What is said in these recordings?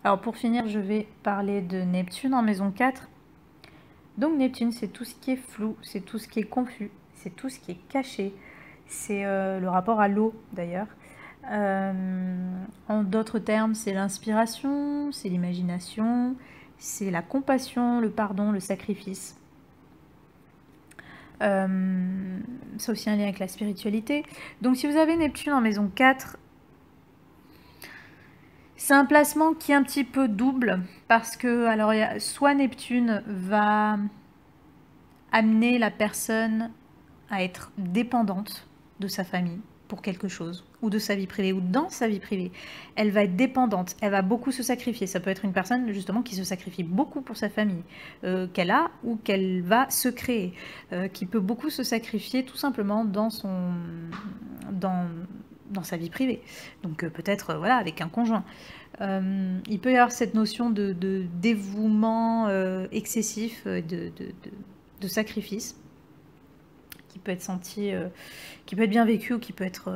Alors pour finir, je vais parler de Neptune en maison 4. Donc Neptune, c'est tout ce qui est flou, c'est tout ce qui est confus, c'est tout ce qui est caché. C'est le rapport à l'eau d'ailleurs. En d'autres termes, c'est l'inspiration, c'est l'imagination, c'est la compassion, le pardon, le sacrifice. C'est aussi un lien avec la spiritualité. Donc si vous avez Neptune en maison 4, c'est un placement qui est un petit peu double parce que alors, soit Neptune va amener la personne à être dépendante de sa famille pour quelque chose, ou de sa vie privée, ou dans sa vie privée. Elle va être dépendante, elle va beaucoup se sacrifier. Ça peut être une personne justement qui se sacrifie beaucoup pour sa famille, qu'elle a ou qu'elle va se créer, qui peut beaucoup se sacrifier tout simplement dans sa vie privée. Donc peut-être voilà, avec un conjoint. Il peut y avoir cette notion de dévouement excessif, de sacrifice, qui peut être senti, qui peut être bien vécu ou qui peut être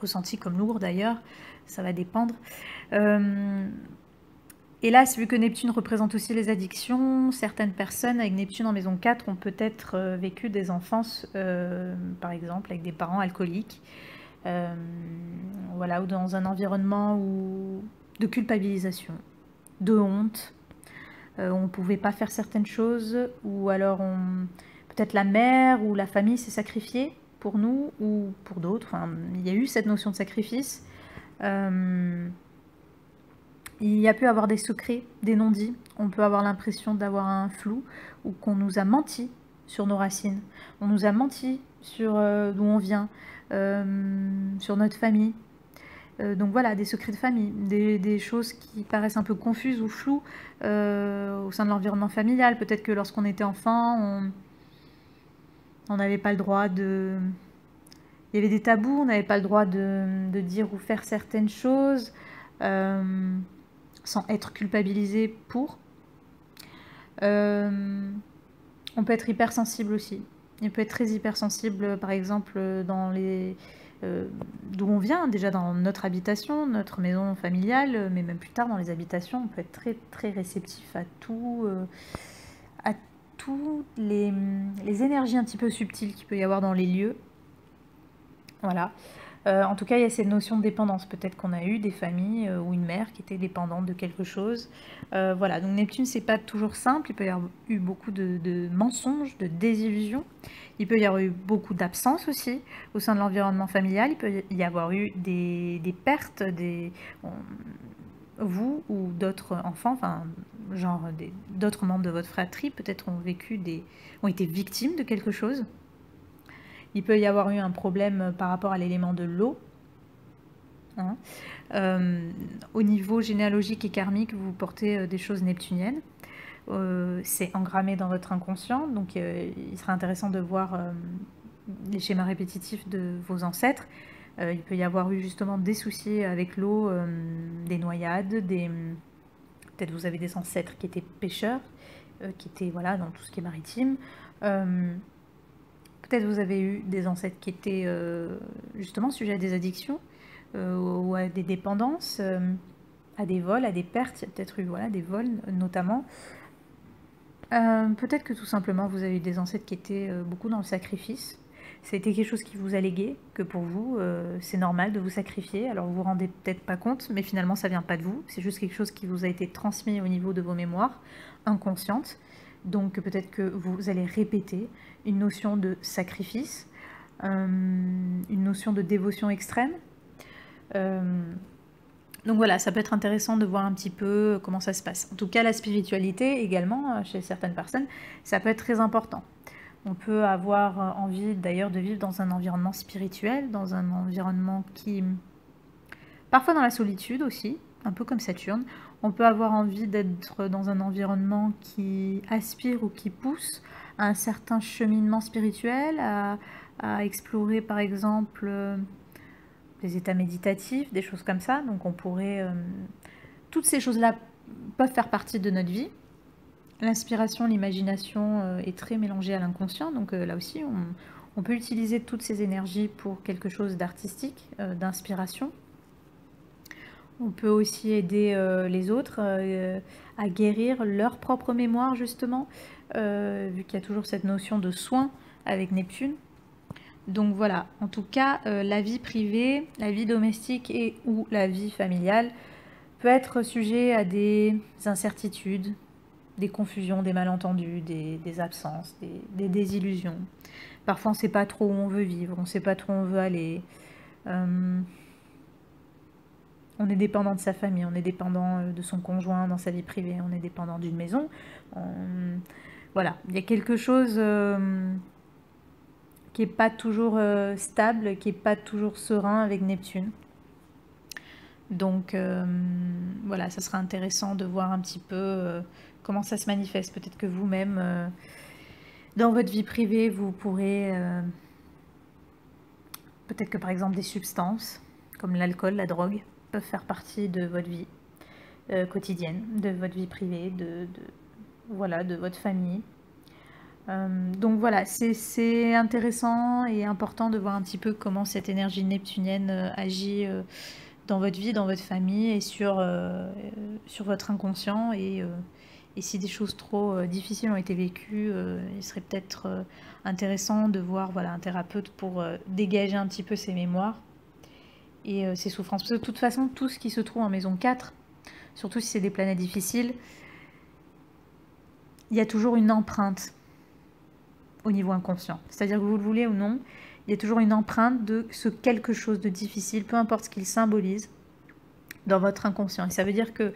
ressenti comme lourd d'ailleurs, ça va dépendre. Hélas, vu que Neptune représente aussi les addictions, certaines personnes avec Neptune en maison 4 ont peut-être vécu des enfances, par exemple, avec des parents alcooliques, voilà, ou dans un environnement de culpabilisation, de honte, on ne pouvait pas faire certaines choses, ou alors peut-être la mère ou la famille s'est sacrifiée pour nous ou pour d'autres. Enfin, il y a eu cette notion de sacrifice. Il y a pu avoir des secrets, des non-dits. On peut avoir l'impression d'avoir un flou ou qu'on nous a menti sur nos racines. On nous a menti sur d'où on vient, sur notre famille. Donc voilà, des secrets de famille, des choses qui paraissent un peu confuses ou floues au sein de l'environnement familial. Peut-être que lorsqu'on était enfant, on n'avait pas le droit de... Il y avait des tabous, on n'avait pas le droit de dire ou faire certaines choses sans être culpabilisé pour. On peut être hypersensible aussi. Il peut être très hypersensible, par exemple, dans les... d'où on vient, déjà dans notre habitation, notre maison familiale, mais même plus tard dans les habitations, on peut être très, très réceptif à tout, à toutes les énergies un petit peu subtiles qu'il peut y avoir dans les lieux. Voilà. En tout cas, il y a cette notion de dépendance. Peut-être qu'on a eu des familles ou une mère qui était dépendante de quelque chose. Voilà, donc Neptune, c'est pas toujours simple. Il peut y avoir eu beaucoup de mensonges, de désillusions. Il peut y avoir eu beaucoup d'absences aussi au sein de l'environnement familial. Il peut y avoir eu des pertes, vous ou d'autres enfants, enfin, genre d'autres membres de votre fratrie, peut-être ont été victimes de quelque chose. Il peut y avoir eu un problème par rapport à l'élément de l'eau. Hein. Au niveau généalogique et karmique, vous portez des choses neptuniennes. C'est engrammé dans votre inconscient, donc il sera intéressant de voir les schémas répétitifs de vos ancêtres. Il peut y avoir eu justement des soucis avec l'eau, des noyades, peut-être vous avez des ancêtres qui étaient pêcheurs, qui étaient voilà, dans tout ce qui est maritime. Peut-être vous avez eu des ancêtres qui étaient justement sujets à des addictions ou à des dépendances, à des vols, à des pertes. Il y a peut-être eu voilà, des vols notamment. Peut-être que tout simplement vous avez eu des ancêtres qui étaient beaucoup dans le sacrifice. C'était quelque chose qui vous a légué, que pour vous c'est normal de vous sacrifier. Alors vous vous rendez peut-être pas compte, mais finalement ça vient pas de vous. C'est juste quelque chose qui vous a été transmis au niveau de vos mémoires inconscientes. Donc peut-être que vous allez répéter une notion de sacrifice, une notion de dévotion extrême. Donc voilà, ça peut être intéressant de voir un petit peu comment ça se passe. En tout cas, la spiritualité également, chez certaines personnes, ça peut être très important. On peut avoir envie d'ailleurs de vivre dans un environnement spirituel, dans un environnement qui... Parfois dans la solitude aussi, un peu comme Saturne. On peut avoir envie d'être dans un environnement qui aspire ou qui pousse à un certain cheminement spirituel, à explorer par exemple des états méditatifs, des choses comme ça. Donc on pourrait... toutes ces choses-là peuvent faire partie de notre vie. L'inspiration, l'imagination est très mélangée à l'inconscient. Donc là aussi, on peut utiliser toutes ces énergies pour quelque chose d'artistique, d'inspiration. On peut aussi aider les autres à guérir leur propre mémoire, justement, vu qu'il y a toujours cette notion de soin avec Neptune. Donc voilà, en tout cas, la vie privée, la vie domestique et ou la vie familiale peut être sujet à des incertitudes, des confusions, des malentendus, des absences, des désillusions. Parfois, on ne sait pas trop où on veut vivre, on ne sait pas trop où on veut aller. On est dépendant de sa famille, on est dépendant de son conjoint dans sa vie privée, on est dépendant d'une maison. Voilà, il y a quelque chose qui n'est pas toujours stable, qui n'est pas toujours serein avec Neptune. Donc voilà, ça sera intéressant de voir un petit peu comment ça se manifeste. Peut-être que vous-même, dans votre vie privée, vous pourrez... peut-être que par exemple des substances, comme l'alcool, la drogue, peuvent faire partie de votre vie quotidienne, de votre vie privée, voilà, de votre famille. Donc voilà, c'est intéressant et important de voir un petit peu comment cette énergie neptunienne agit dans votre vie, dans votre famille et sur votre inconscient. Et si des choses trop difficiles ont été vécues, il serait peut-être intéressant de voir voilà, un thérapeute pour dégager un petit peu ses mémoires et ses souffrances. Parce que de toute façon, tout ce qui se trouve en maison 4, surtout si c'est des planètes difficiles, il y a toujours une empreinte au niveau inconscient. C'est-à-dire que vous le voulez ou non, il y a toujours une empreinte de ce quelque chose de difficile, peu importe ce qu'il symbolise, dans votre inconscient. Et ça veut dire que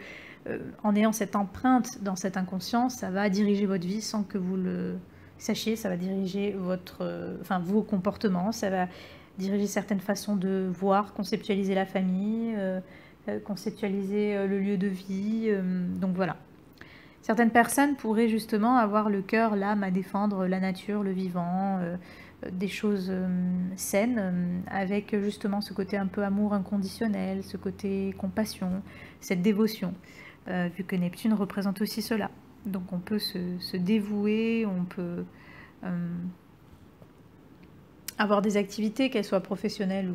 en ayant cette empreinte dans cet inconscient, ça va diriger votre vie sans que vous le sachiez, ça va diriger vos comportements, ça va diriger certaines façons de voir, conceptualiser la famille, conceptualiser le lieu de vie. Donc voilà. Certaines personnes pourraient justement avoir le cœur, l'âme à défendre la nature, le vivant, des choses saines, avec justement ce côté un peu amour inconditionnel, ce côté compassion, cette dévotion, vu que Neptune représente aussi cela. Donc on peut se dévouer, on peut avoir des activités, qu'elles soient professionnelles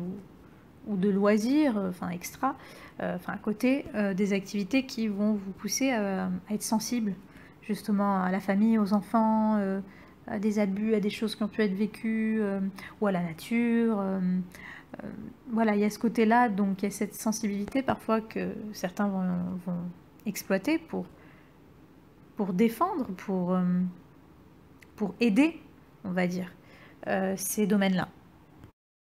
ou de loisirs, enfin extra, à côté, des activités qui vont vous pousser à être sensible justement à la famille, aux enfants, à des abus, à des choses qui ont pu être vécues, ou à la nature. Voilà, il y a ce côté-là, donc il y a cette sensibilité parfois que certains vont exploiter pour défendre, pour aider, on va dire, ces domaines-là.